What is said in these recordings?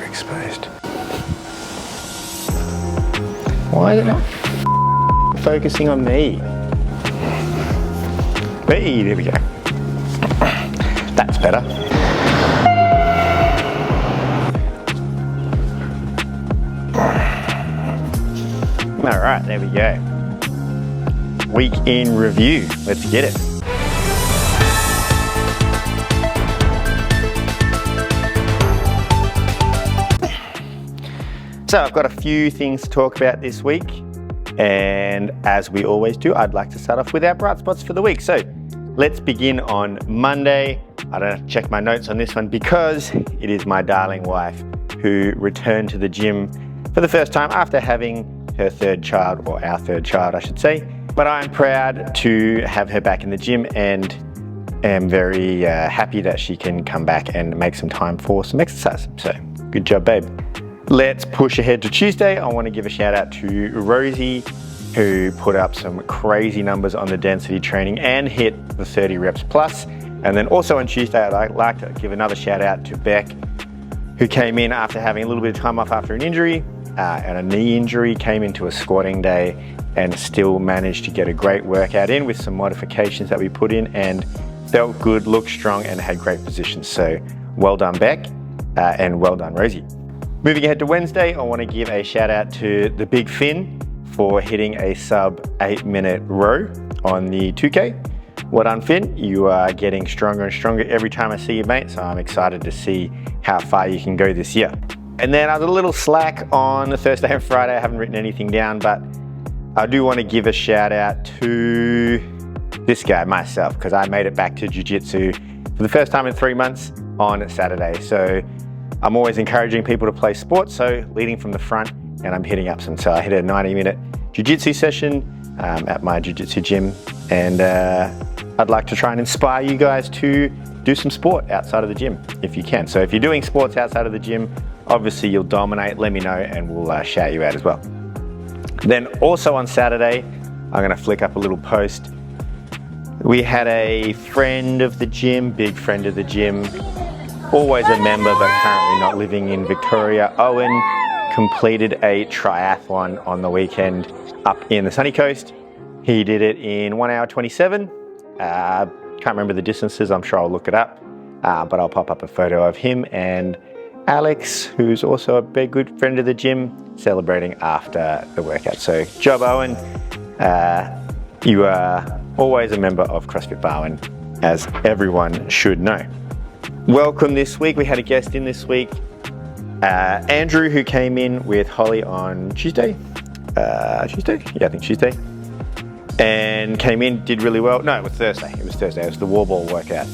exposed. Why is it not focusing on me? Hey, there we go. That's better. All right, there we go. Week in review. Let's get it. So I've got a few things to talk about this week, and as we always do, I'd like to start off with our bright spots for the week. So let's begin on Monday. I don't have to check my notes on this one because it is my darling wife who returned to the gym for the first time after having her third child, or our third child, I should say. But I'm proud to have her back in the gym and am very happy that she can come back and make some time for some exercise. So good job, babe. Let's push ahead to Tuesday. I want to give a shout out to Rosie, who put up some crazy numbers on the density training and hit the 30 reps plus. And then also on Tuesday, I'd like to give another shout out to Beck, who came in after having a little bit of time off after an injury and a knee injury, came into a squatting day and still managed to get a great workout in with some modifications that we put in, and felt good, looked strong, and had great positions. So well done, Beck, and well done, Rosie. Moving ahead to Wednesday, I want to give a shout out to the Big Finn for hitting a sub 8-minute row on the 2K. Well done, Finn. You are getting stronger and stronger every time I see you, mate. So I'm excited to see how far you can go this year. And then I was a little slack on Thursday and Friday. I haven't written anything down, but I do want to give a shout out to this guy, myself, because I made it back to jiu-jitsu for the first time in 3 months on Saturday. So I'm always encouraging people to play sports, so leading from the front, and I'm hitting up some. So I hit a 90-minute jiu-jitsu session at my jiu-jitsu gym, and I'd like to try and inspire you guys to do some sport outside of the gym if you can. So if you're doing sports outside of the gym, obviously you'll dominate, let me know, and we'll shout you out as well. Then also on Saturday, I'm gonna flick up a little post. We had a friend of the gym, big friend of the gym, always a member but currently not living in Victoria, Owen, completed a triathlon on the weekend up in the sunny coast. He did it in 1 hour 27. Can't remember the distances, I'm sure I'll look it up, but I'll pop up a photo of him and Alex, who's also a big good friend of the gym, celebrating after the workout. So job, Owen. You are always a member of CrossFit Barwon, as everyone should know. Welcome this week. We had a guest in this week, Andrew, who came in with Holly on Tuesday. Tuesday? Yeah, I think Tuesday. And came in, did really well. No, it was Thursday. It was Thursday. It was the wall ball workout.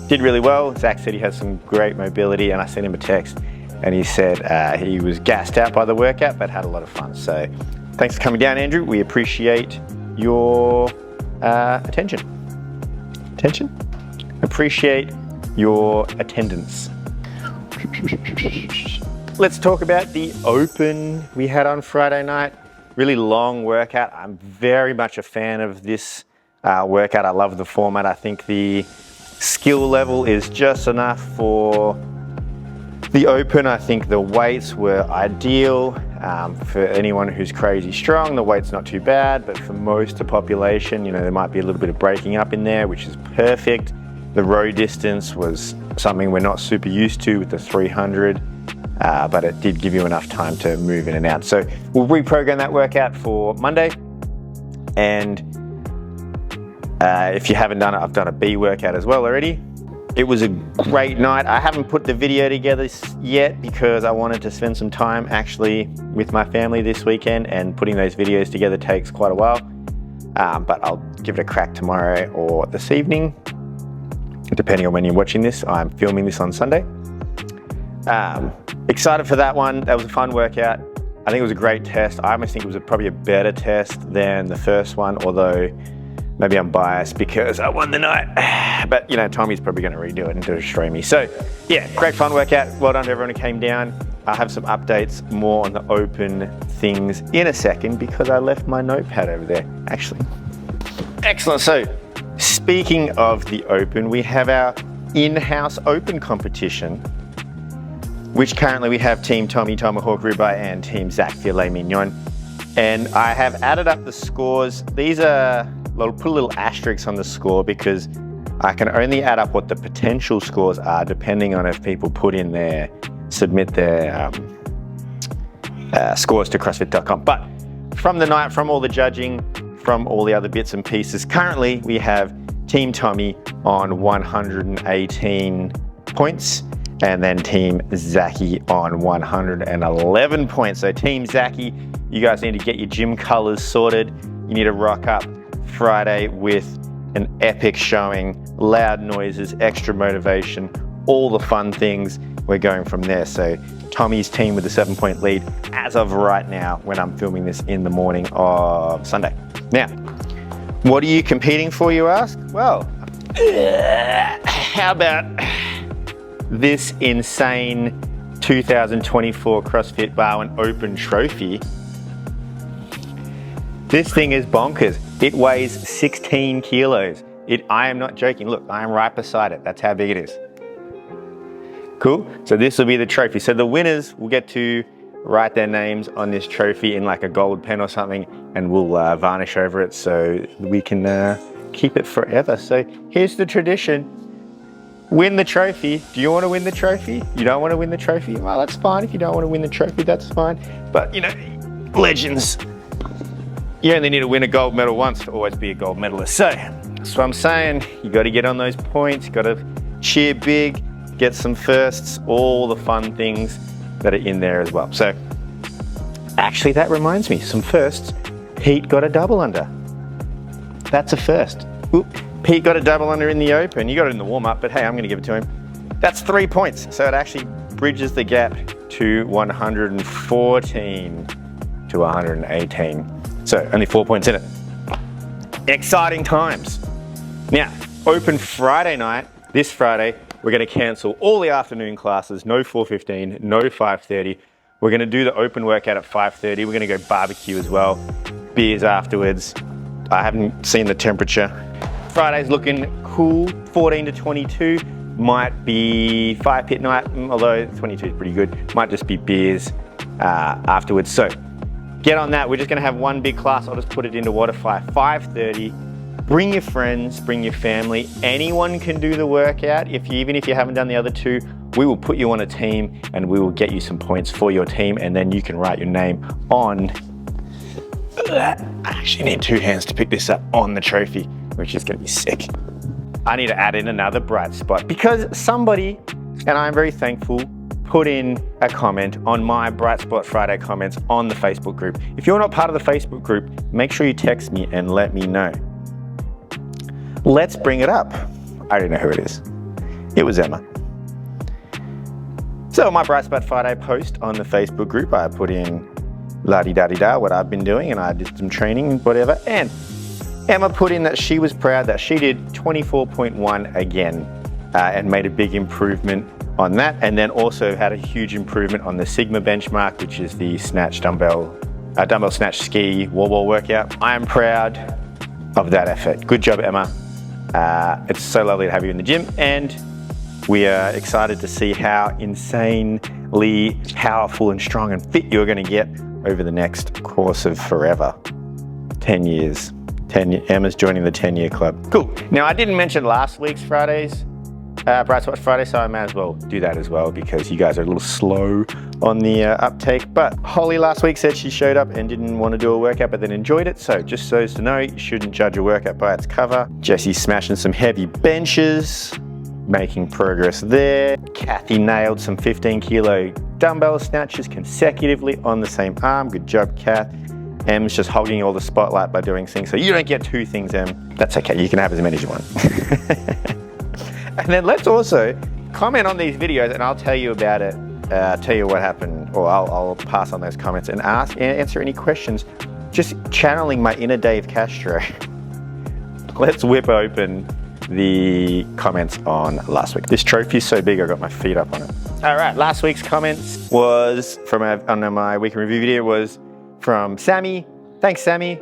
Did really well. Zach said he has some great mobility, and I sent him a text, and he said he was gassed out by the workout, but had a lot of fun. So thanks for coming down, Andrew. We appreciate your attention. Appreciate your attendance. Let's talk about the open we had on Friday night. Really long workout. I'm very much a fan of this workout. I love the format. I think the skill level is just enough for the open. I think the weights were ideal for anyone who's crazy strong. The weight's not too bad, but for most of the population, you know, there might be a little bit of breaking up in there, which is perfect. The row distance was something we're not super used to with the 300, but it did give you enough time to move in and out. So we'll reprogram that workout for Monday. And if you haven't done it, I've done a B workout as well already. It was a great night. I haven't put the video together yet because I wanted to spend some time actually with my family this weekend, and putting those videos together takes quite a while. But I'll give it a crack tomorrow or this evening, depending on when you're watching this. I'm filming this on Sunday. Excited for that one. That was a fun workout. I think it was a great test. I almost think it was probably a better test than the first one, although maybe I'm biased because I won the night. But you know, Tommy's probably going to redo it and destroy me. So yeah, great fun workout. Well done to everyone who came down. I'll have some updates more on the open things in a second because I left my notepad over there, actually. Excellent. So speaking of the open, we have our in-house open competition which currently we have Team Tommy Tomahawk Ribeye and Team Zach Filet Mignon. And I have added up the scores. These are, I'll put a little asterisk on the score because I can only add up what the potential scores are depending on if people submit their scores to CrossFit.com. But from the night, from all the judging, from all the other bits and pieces, currently we have Team Tommy on 118 points and then Team Zachy on 111 points. So Team Zachy, you guys need to get your gym colors sorted. You need to rock up Friday with an epic showing, loud noises, extra motivation, all the fun things. We're going from there. So Tommy's team with a 7-point lead as of right now when I'm filming this in the morning of Sunday. Now, what are you competing for, you ask? Well, how about this insane 2024 CrossFit Barwon Open Trophy? This thing is bonkers. It weighs 16 kilos. I am not joking. Look, I am right beside it. That's how big it is. Cool. So this will be the trophy. So the winners will get to write their names on this trophy in like a gold pen or something, and we'll varnish over it so we can keep it forever. So here's the tradition. Win the trophy. Do you want to win the trophy? You don't want to win the trophy? Well, that's fine. If you don't want to win the trophy, that's fine. But you know, legends, you only need to win a gold medal once to always be a gold medalist. So that's what I'm saying. You got to get on those points. You got to cheer big, get some firsts, all the fun things that are in there as well. So actually that reminds me, some firsts. Pete got a double under. That's a first. Oop. Pete got a double under in the open. You got it in the warm up, but hey, I'm gonna give it to him. That's 3 points. So it actually bridges the gap to 114 to 118. So only 4 points in it. Exciting times. Now, open Friday night, this Friday, we're gonna cancel all the afternoon classes, no 4:15, no 5:30. We're gonna do the open workout at 5:30. We're gonna go barbecue as well, beers afterwards. I haven't seen the temperature. Friday's looking cool, 14 to 22. Might be 5-pit night, although 22 is pretty good. Might just be beers afterwards. So get on that. We're just gonna have one big class. I'll just put it into Waterfly, 5:30. Bring your friends, bring your family. Anyone can do the workout. Even if you haven't done the other two, we will put you on a team and we will get you some points for your team, and then you can write your name on, I actually need 2 hands to pick this up, on the trophy, which is gonna be sick. I need to add in another bright spot because somebody, and I'm very thankful, put in a comment on my Bright Spot Friday comments on the Facebook group. If you're not part of the Facebook group, make sure you text me and let me know. Let's bring it up. I don't know who it is. It was Emma. So my Bright Spot Friday post on the Facebook group, I put in la-di-da-di-da, what I've been doing, and I did some training and whatever. And Emma put in that she was proud that she did 24.1 again and made a big improvement on that. And then also had a huge improvement on the Sigma benchmark, which is the snatch dumbbell snatch ski wall ball workout. I am proud of that effort. Good job, Emma. It's so lovely to have you in the gym, and we are excited to see how insanely powerful and strong and fit you're going to get over the next course of forever. 10 years. Emma's joining the 10-year club. Cool. Now, I didn't mention last week's Fridays, Bright Spot Friday, so I may as well do that as well because you guys are a little slow on the uptake. But Holly last week said she showed up and didn't want to do a workout but then enjoyed it. So just so as to know, you shouldn't judge a workout by its cover. Jesse's smashing some heavy benches, making progress there. Kathy nailed some 15-kilo dumbbell snatches consecutively on the same arm. Good job, Kath. Em's just hogging all the spotlight by doing things. So you don't get 2 things, Em. That's okay, you can have as many as you want. And then let's also comment on these videos and I'll tell you about it, tell you what happened, or I'll pass on those comments and answer any questions, just channeling my inner Dave Castro. Let's whip open the comments on last week. This trophy is so big I got my feet up on it. All right, last week's comments was from on my week in review video was from Sammy. Thanks, Sammy.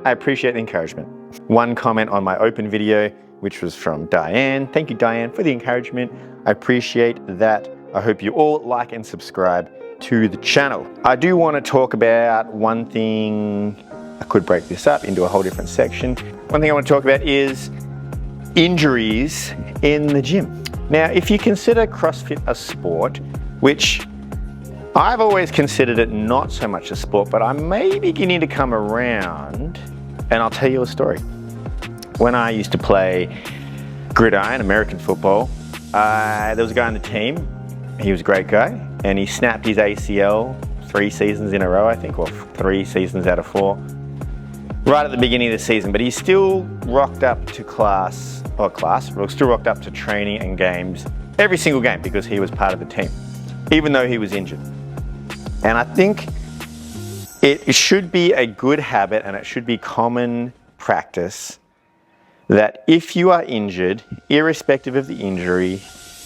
I appreciate the encouragement. One comment on my open video, which was from Diane. Thank you, Diane, for the encouragement. I appreciate that I hope you all like and subscribe to the channel. I do want to talk about one thing. I could break this up into a whole different section. One thing I want to talk about is injuries in the gym. Now, if you consider CrossFit a sport, which I've always considered it not so much a sport, but I may be beginning to come around, and I'll tell you a story. When I used to play gridiron, American football, there was a guy on the team. He was a great guy, and he snapped his ACL 3 seasons in a row, I think, or 3 seasons out of 4, right at the beginning of the season. But he still rocked up to still rocked up to training and games every single game because he was part of the team, even though he was injured. And I think it should be a good habit, and it should be common practice, that if you are injured, irrespective of the injury,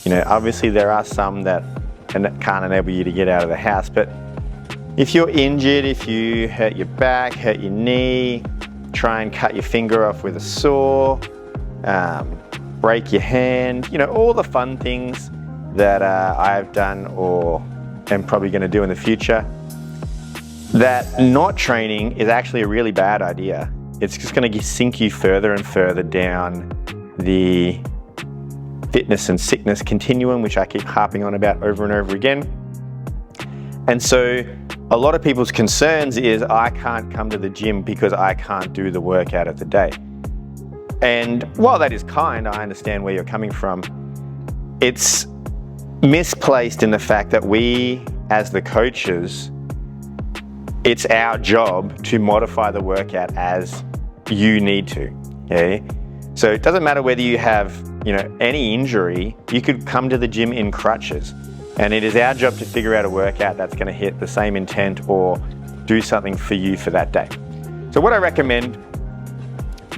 obviously there are some that can't enable you to get out of the house, but if you're injured, if you hurt your back, hurt your knee, try and cut your finger off with a saw, break your hand, all the fun things that I've done or am probably going to do in the future, that not training is actually a really bad idea. It's just going to sink you further and further down the fitness and sickness continuum, which I keep harping on about over and over again. And so a lot of people's concerns is, I can't come to the gym because I can't do the workout of the day. And while that is kind, I understand where you're coming from. It's misplaced in the fact that we, as the coaches, it's our job to modify the workout as you need to, okay? So it doesn't matter whether you have, any injury. You could come to the gym in crutches, and it is our job to figure out a workout that's going to hit the same intent or do something for you for that day. So what I recommend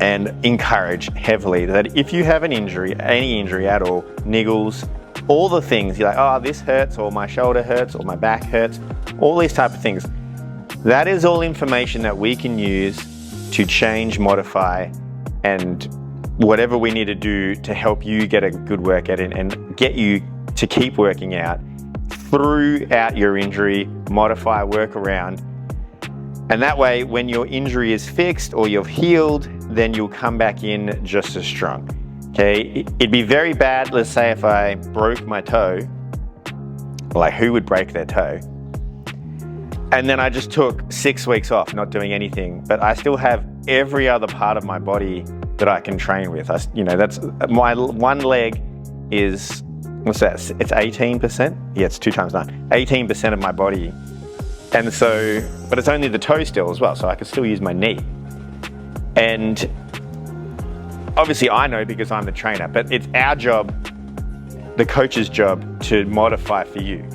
and encourage heavily, that if you have an injury, any injury at all, niggles, all the things, you're like, oh, this hurts, or my shoulder hurts, or my back hurts, all these type of things, that is all information that we can use to change, modify, and whatever we need to do to help you get a good workout in and get you to keep working out throughout your injury, modify, work around. And that way, when your injury is fixed or you've healed, then you'll come back in just as strong. Okay, it'd be very bad, let's say, if I broke my toe. Like, who would break their toe? And then I just took 6 weeks off, not doing anything, but I still have every other part of my body that I can train with. That's my one leg is, what's that? It's 18%? Yeah, it's 2 times 9. 18% of my body. And so, but it's only the toe still as well, so I can still use my knee. And obviously I know because I'm the trainer, but it's our job, the coach's job, to modify for you.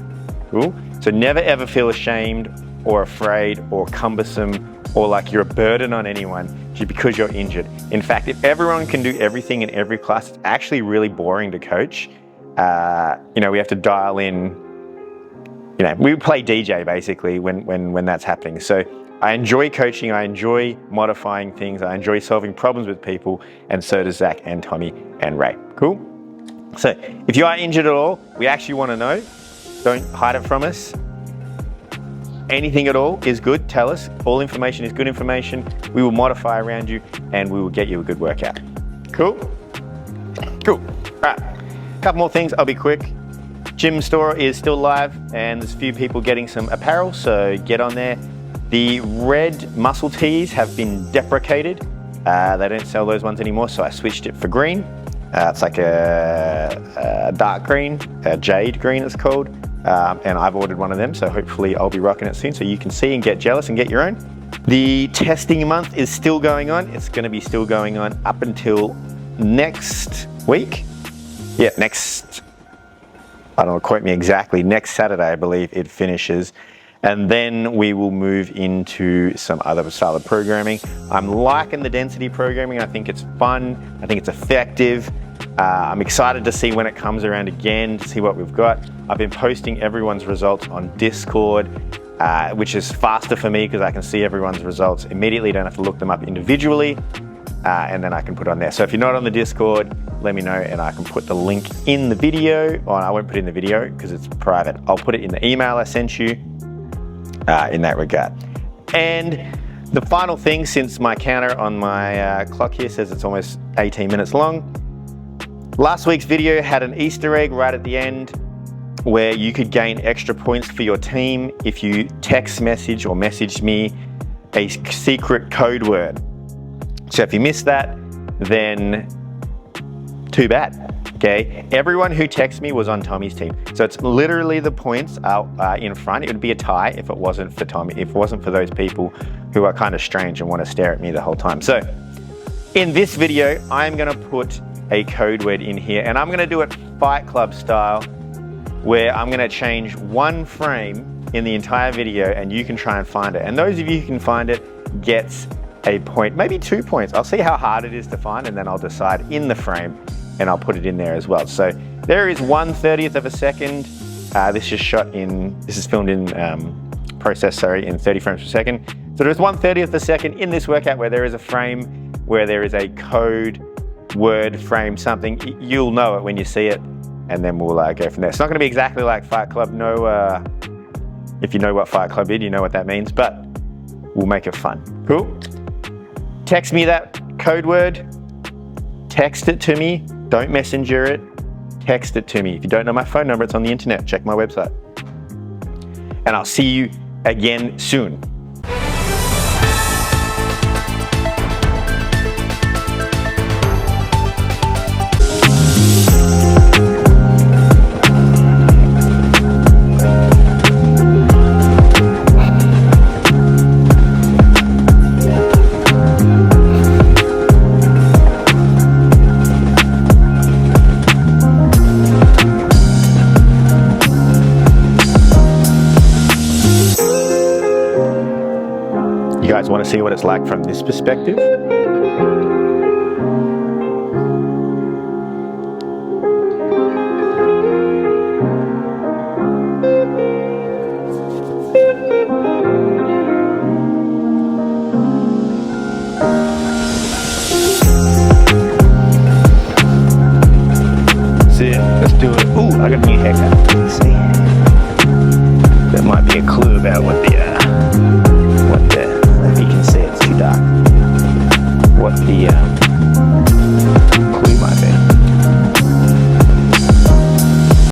Cool? So never ever feel ashamed or afraid or cumbersome or like you're a burden on anyone just because you're injured. In fact, if everyone can do everything in every class, it's actually really boring to coach. We have to dial in, we play DJ basically when that's happening. So I enjoy coaching, I enjoy modifying things, I enjoy solving problems with people, and so does Zach and Tommy and Ray. Cool? So if you are injured at all, we actually want to know. Don't hide it from us. Anything at all is good, tell us. All information is good information. We will modify around you and we will get you a good workout. Cool? Cool. All right, a couple more things, I'll be quick. Gym store is still live and there's a few people getting some apparel, so get on there. The red muscle tees have been deprecated. They don't sell those ones anymore, so I switched it for green. It's like a dark green, a jade green it's called. And I've ordered one of them, so hopefully I'll be rocking it soon so you can see and get jealous and get your own. The testing month is still going on. It's going to be still going on up until next week. Yeah, I don't know, quote me exactly, next Saturday I believe it finishes. And then we will move into some other style of programming. I'm liking the density programming. I think it's fun. I think it's effective. I'm excited to see when it comes around again, to see what we've got. I've been posting everyone's results on Discord, which is faster for me because I can see everyone's results immediately. Don't have to look them up individually. and then I can put it on there. So if you're not on the Discord, let me know and I can put the link in the video. Well, I won't put it in the video because it's private. I'll put it in the email I sent you in that regard. And the final thing, since my counter on my clock here says it's almost 18 minutes long, last week's video had an Easter egg right at the end where you could gain extra points for your team if you text message or message me a secret code word. So if you missed that, then too bad, okay? Everyone who texted me was on Tommy's team. So it's literally the points out in front. It would be a tie if it wasn't for Tommy, if it wasn't for those people who are kind of strange and want to stare at me the whole time. So in this video, I'm gonna put a code word in here and I'm gonna do it Fight Club style, where I'm gonna change one frame in the entire video and you can try and find it. And those of you who can find it gets a point, maybe 2 points. I'll see how hard it is to find and then I'll decide in the frame and I'll put it in there as well. So there is 1/30th of a second. This is filmed in process, in 30 frames per second. So there's 1/30th of a second in this workout where there is a frame, where there is a code, word, frame, something. You'll know it when you see it and then we'll go from there. It's not gonna be exactly like Fight Club. No, if you know what Fight Club is, you know what that means, but we'll make it fun. Cool? Text me that code word, text it to me, don't messenger it, text it to me. If you don't know my phone number, it's on the internet, check my website. And I'll see you again soon. You guys want to see what it's like from this perspective? See it? Let's do it. Ooh, I got a new haircut. Let's see. That might be a clue about what if you can see it's too dark, what the